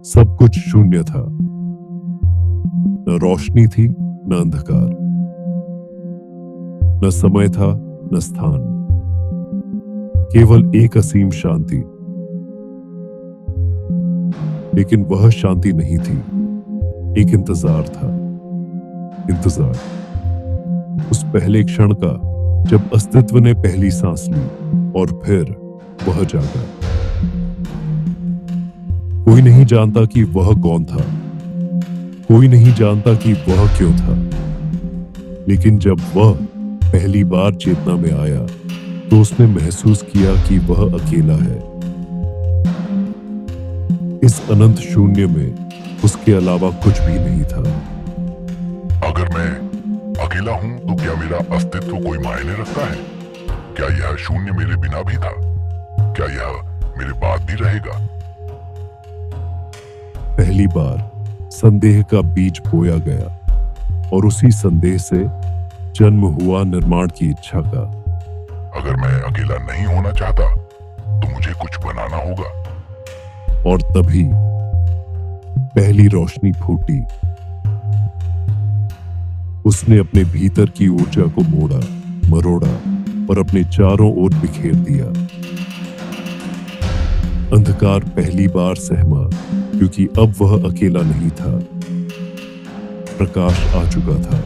सब कुछ शून्य था। न रोशनी थी, न अंधकार, न समय था, न स्थान। केवल एक असीम शांति। लेकिन वह शांति नहीं थी, एक इंतजार था। इंतजार उस पहले क्षण का जब अस्तित्व ने पहली सांस ली और फिर वह जागा। कोई नहीं जानता कि वह कौन था, कोई नहीं जानता कि वह क्यों था, लेकिन जब वह पहली बार चेतना में आया तो उसने महसूस किया कि वह अकेला है। इस अनंत शून्य में उसके अलावा कुछ भी नहीं था। अगर मैं अकेला हूं तो क्या मेरा अस्तित्व कोई मायने रखता है? क्या यह शून्य मेरे बिना भी था? क्या यह मेरे बाद भी रहेगा? पहली बार संदेह का बीज बोया गया और उसी संदेह से जन्म हुआ निर्माण की इच्छा का। अगर मैं अकेला नहीं होना चाहता तो मुझे कुछ बनाना होगा। और तभी पहली रोशनी फूटी। उसने अपने भीतर की ऊर्जा को मोड़ा, मरोड़ा और अपने चारों ओर बिखेर दिया। अंधकार पहली बार सहमा, क्योंकि अब वह अकेला नहीं था। प्रकाश आ चुका था।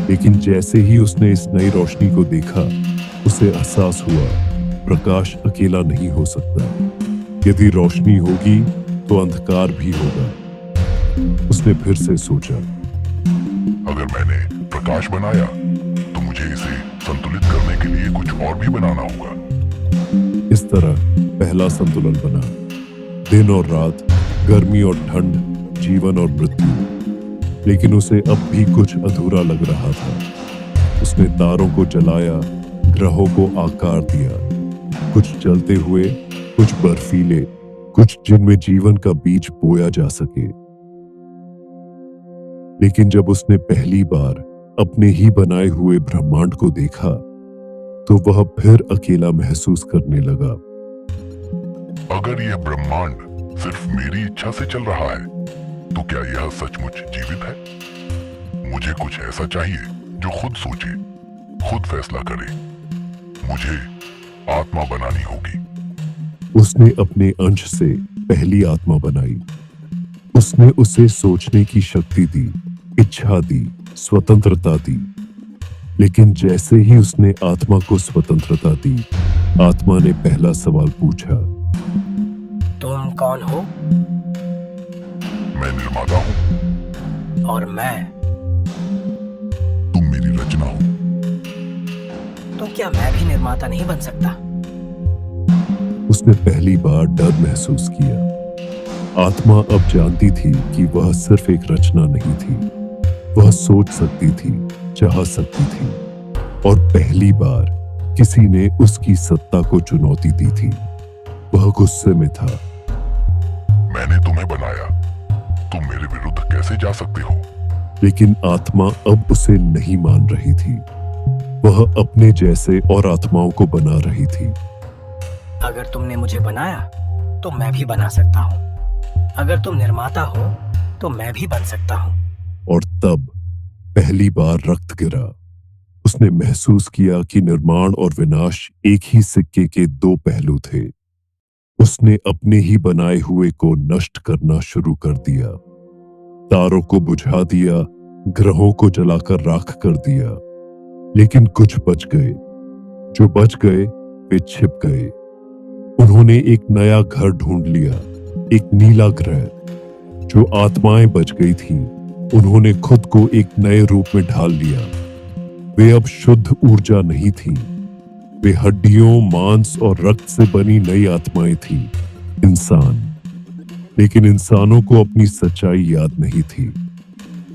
लेकिन जैसे ही उसने इस नई रोशनी को देखा, उसे एहसास हुआ प्रकाश अकेला नहीं हो सकता। यदि रोशनी होगी तो अंधकार भी होगा। उसने फिर से सोचा, अगर मैंने प्रकाश बनाया तो मुझे इसे संतुलित करने के लिए कुछ और भी बनाना होगा। इस तरह पहला संतुलन बना। दिन और रात, गर्मी और ठंड, जीवन और मृत्यु। लेकिन उसे अब भी कुछ अधूरा लग रहा था। उसने तारों को जलाया, ग्रहों को आकार दिया, कुछ जलते हुए, कुछ बर्फीले, कुछ जिनमें जीवन का बीज बोया जा सके। लेकिन जब उसने पहली बार अपने ही बनाए हुए ब्रह्मांड को देखा तो वह फिर अकेला महसूस करने लगा। अगर यह ब्रह्मांड सिर्फ मेरी इच्छा से चल रहा है तो क्या यह सचमुच जीवित है? मुझे कुछ ऐसा चाहिए जो खुद सोचे, खुद फैसला करे। मुझे आत्मा बनानी होगी। उसने अपने अंश से पहली आत्मा बनाई। उसने उसे सोचने की शक्ति दी, इच्छा दी, स्वतंत्रता दी। लेकिन जैसे ही उसने आत्मा को स्वतंत्रता दी, आत्मा ने पहला सवाल पूछा, तुम कौन हो? मैं निर्माता हूं। और मैं? तुम मेरी रचना हो। तो क्या मैं भी निर्माता नहीं बन सकता? उसने पहली बार डर महसूस किया। आत्मा अब जानती थी कि वह सिर्फ एक रचना नहीं थी। वह सोच सकती थी, चाह सकती थी, और पहली बार किसी ने उसकी सत्ता को चुनौती दी थी। वह गुस्से में था। मैंने तुम्हें बनाया, तुम मेरे विरुद्ध कैसे जा सकते हो? लेकिन आत्मा अब उसे नहीं मान रही थी। वह अपने जैसे और आत्माओं को बना रही थी। अगर तुमने मुझे बनाया तो मैं भी बना सकता हूँ। अगर तुम निर्माता हो तो मैं भी बन सकता हूँ। और तब पहली बार रक्त गिरा। उसने महसूस किया कि निर्माण और विनाश एक ही सिक्के के दो पहलू थे। उसने अपने ही बनाए हुए को नष्ट करना शुरू कर दिया। तारों को बुझा दिया, ग्रहों को जलाकर राख कर दिया। लेकिन कुछ बच गए। जो बच गए वे छिप गए। उन्होंने एक नया घर ढूंढ लिया, एक नीला ग्रह। जो आत्माएं बच गई थीं, उन्होंने खुद को एक नए रूप में ढाल लिया। वे अब शुद्ध ऊर्जा नहीं थीं। वे हड्डियों, मांस और रक्त से बनी नई आत्माएं थीं, इंसान। लेकिन इंसानों को अपनी सच्चाई याद नहीं थी।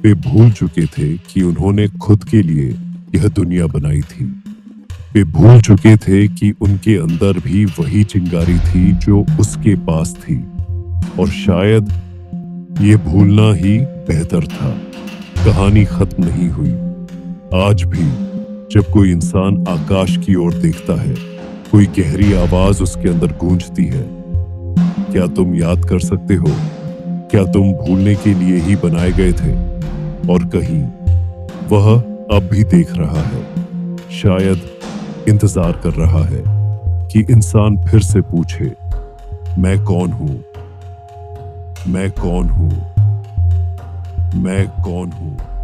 वे भूल चुके थे कि उन्होंने खुद के लिए यह दुनिया बनाई थी। वे भूल चुके थे कि उनके अंदर भी वही चिंगारी थी जो उसके पास थी। और शायद ये भूलना ही बेहतर था। कहानी खत्म नहीं हुई। आज भी जब कोई इंसान आकाश की ओर देखता है, कोई गहरी आवाज उसके अंदर गूंजती है, क्या तुम याद कर सकते हो? क्या तुम भूलने के लिए ही बनाए गए थे? और कहीं वह अब भी देख रहा है, शायद इंतजार कर रहा है कि इंसान फिर से पूछे, मैं कौन हूं? मैं कौन हूं? मैं कौन हूं?